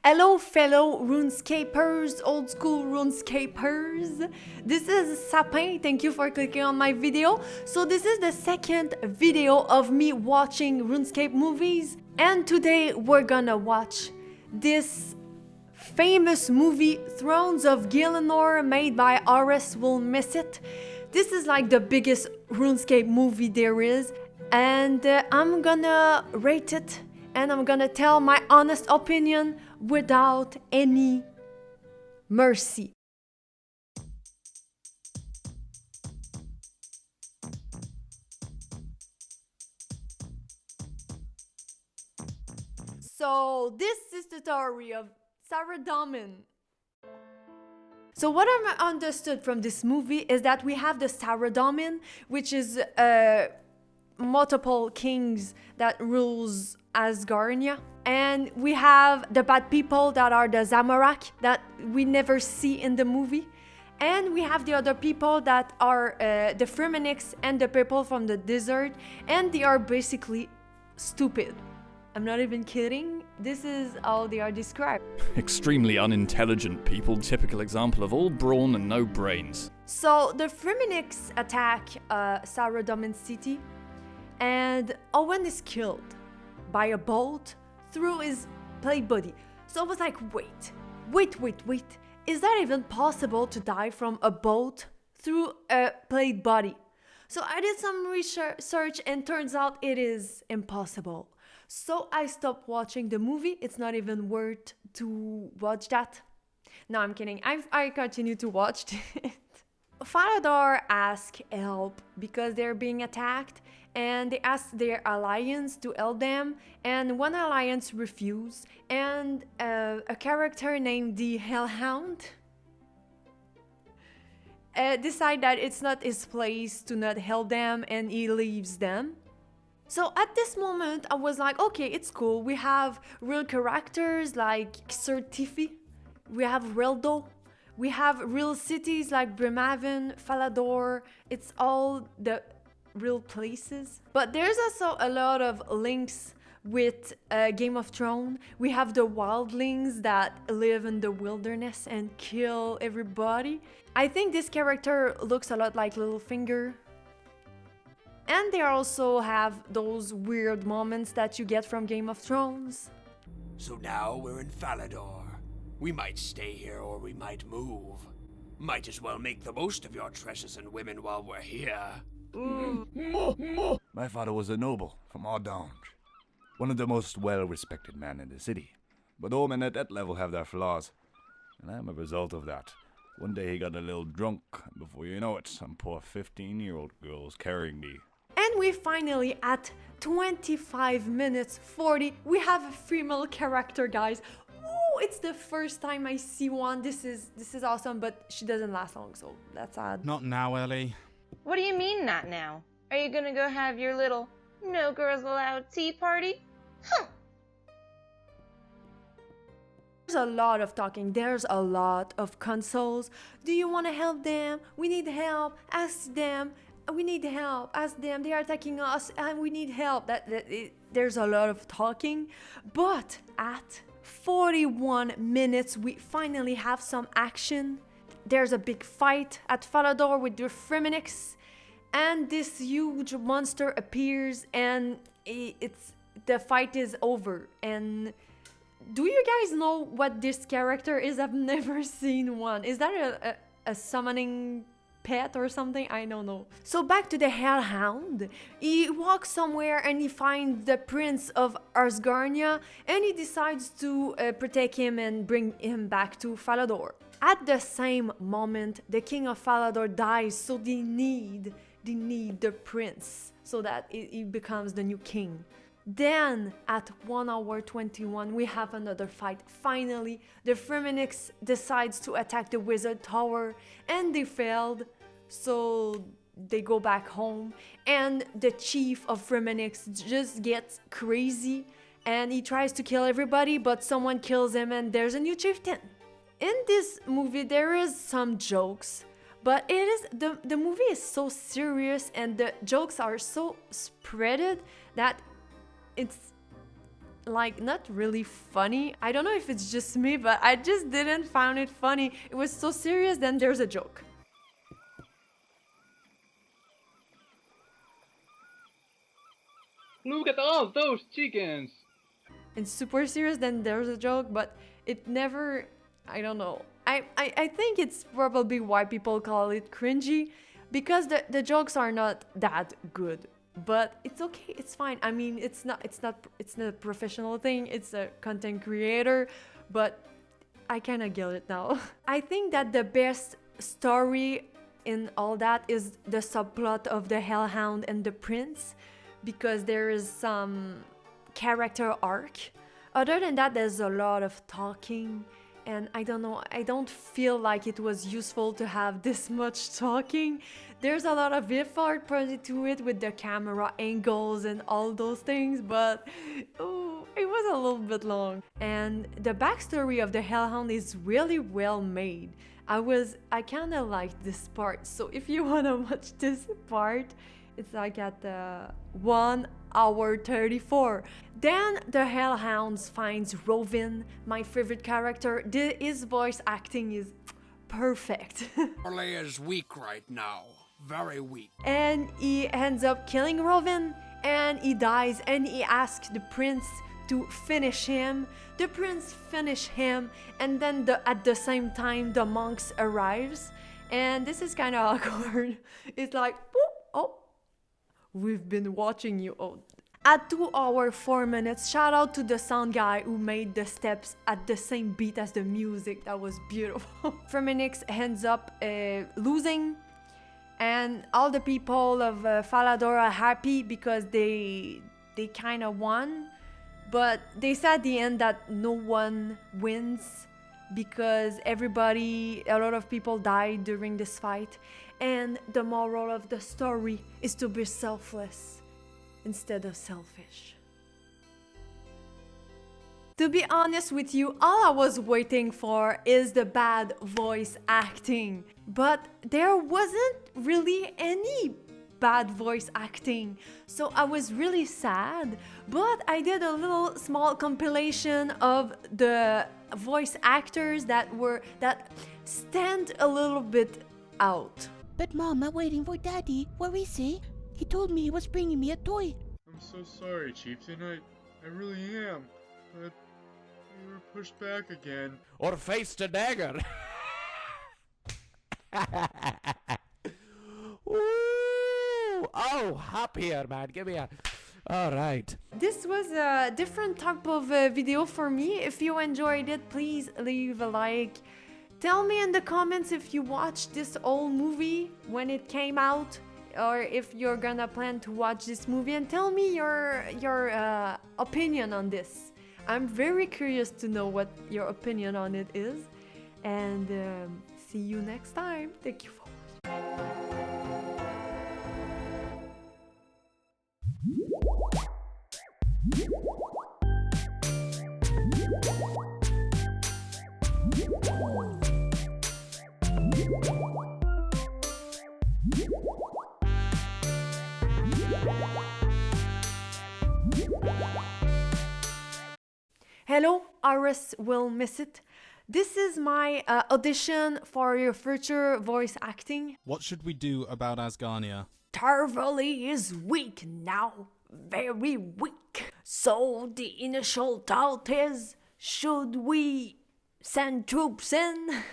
Hello fellow Runescapers, old school Runescapers. This is Sapin, thank you for clicking on my video. So this is the second video of me watching RuneScape movies, and today we're gonna watch this famous movie, Thrones of Gielinor, made by Rswillmissit. This is like the biggest RuneScape movie there is, and I'm gonna rate it and I'm gonna tell my honest opinion without any mercy. So this is the story of Saradomin. So what I understood from this movie is that we have the Saradomin, which is multiple kings that rules Asgardia, and we have the bad people that are the Zamorak that we never see in the movie, and we have the other people that are the Fremenix and the people from the desert, and they are basically stupid. I'm not even kidding, this is how they are described. Extremely unintelligent people, typical example of all brawn and no brains. So the Fremenix attack Saradomin city, and Owen is killed by a bolt through his plate body. So I was like, wait, is that even possible to die from a bolt through a plate body? So I did some research and turns out it is impossible. So I stopped watching the movie. It's not even worth to watch that. No, I'm kidding. I continue to watch it. Falador asks help because they're being attacked, and they ask their alliance to help them, and one alliance refused, and a character named the Hellhound decide that it's not his place to not help them, and he leaves them. So at this moment I was like, okay, it's cool, we have real characters like Sir Tiffy, we have Reldo, we have real cities like Brimhaven, Falador, it's all the real places. But there's also a lot of links with Game of Thrones. We have the wildlings that live in the wilderness and kill everybody. I think this character looks a lot like Littlefinger. And they also have those weird moments that you get from Game of Thrones. So now we're in Falador. We might stay here or we might move. Might as well make the most of your treasures and women while we're here. My father was a noble from Ardange, one of the most well-respected men in the city. But all men at that level have their flaws, and I'm a result of that. One day he got a little drunk, and before you know it, some poor 15-year-old girl was carrying me. And we finally, at 25 minutes 40, we have a female character, guys. Ooh, it's the first time I see one. This is awesome, but she doesn't last long, so that's sad. Not now, Ellie. What do you mean not now? Are you gonna go have your little no girls allowed tea party? Huh. There's a lot of talking, there's a lot of consoles. Do you want to help them? We need help. Ask them. We need help. Ask them. They are attacking us and we need help. There's a lot of talking. But at 41 minutes, we finally have some action. There's a big fight at Falador with the Fremenix, and this huge monster appears, and the fight is over. And do you guys know what this character is? I've never seen one. Is that a summoning pet or something? I don't know. So back to the Hellhound. He walks somewhere and he finds the Prince of Asgardia, and he decides to protect him and bring him back to Falador. At the same moment, the King of Falador dies, so they need the prince so that he becomes the new king. Then at 1 hour 21, we have another fight. Finally, the Fremenix decides to attack the wizard tower, and they failed, so they go back home, and the chief of Fremenix just gets crazy and he tries to kill everybody, but someone kills him and there's a new chieftain. In this movie there is some jokes, but the movie is so serious and the jokes are so spreaded that it's like not really funny. I don't know if it's just me, but I just didn't find it funny. It was so serious, then there's a joke. Look at all those chickens! It's super serious, then there's a joke, but it never, I don't know. I think it's probably why people call it cringy, because the jokes are not that good. But it's okay, it's fine. I mean, it's not a professional thing, it's a content creator, but I kind of get it now. I think that the best story in all that is the subplot of the Hellhound and the Prince, because there is some character arc. Other than that, there's a lot of talking, and I don't know, I don't feel like it was useful to have this much talking. There's a lot of effort put into it with the camera angles and all those things, but oh, it was a little bit long. And the backstory of the Hellhound is really well made. I kind of liked this part, so if you want to watch this part, it's like at 1 hour 34. Then the Hellhounds finds Rovin, my favorite character. His voice acting is perfect. Orley is weak right now. Very weak. And he ends up killing Rovin, and he dies, and he asks the prince to finish him. The prince finish him, and then at the same time the monks arrives, and this is kind of awkward. It's like, oh, we've been watching you. Oh. At 2 hours 4 minutes, shout out to the sound guy who made the steps at the same beat as the music. That was beautiful. Firmenich ends up losing, and all the people of Falador are happy because they kind of won. But they said at the end that no one wins because a lot of people died during this fight. And the moral of the story is to be selfless instead of selfish. To be honest with you, all I was waiting for is the bad voice acting. But there wasn't really any bad voice acting, so I was really sad. But I did a little small compilation of the voice actors that stand a little bit out. But Mom, I'm waiting for Daddy. Where is he? He told me he was bringing me a toy. I'm so sorry, Chieftain. I really am. But we were pushed back again. Or faced a dagger. Ooh, oh, happier, man. Give me a... All right. This was a different type of video for me. If you enjoyed it, please leave a like. Tell me in the comments if you watched this old movie when it came out, or if you're gonna plan to watch this movie, and tell me your opinion on this. I'm very curious to know what your opinion on it is. And see you next time. Thank you for Hello, Rswillmissit. This is my audition for your future voice acting. What should we do about Asgarnia? Tarvali is weak now, very weak. So the initial doubt is, should we send troops in?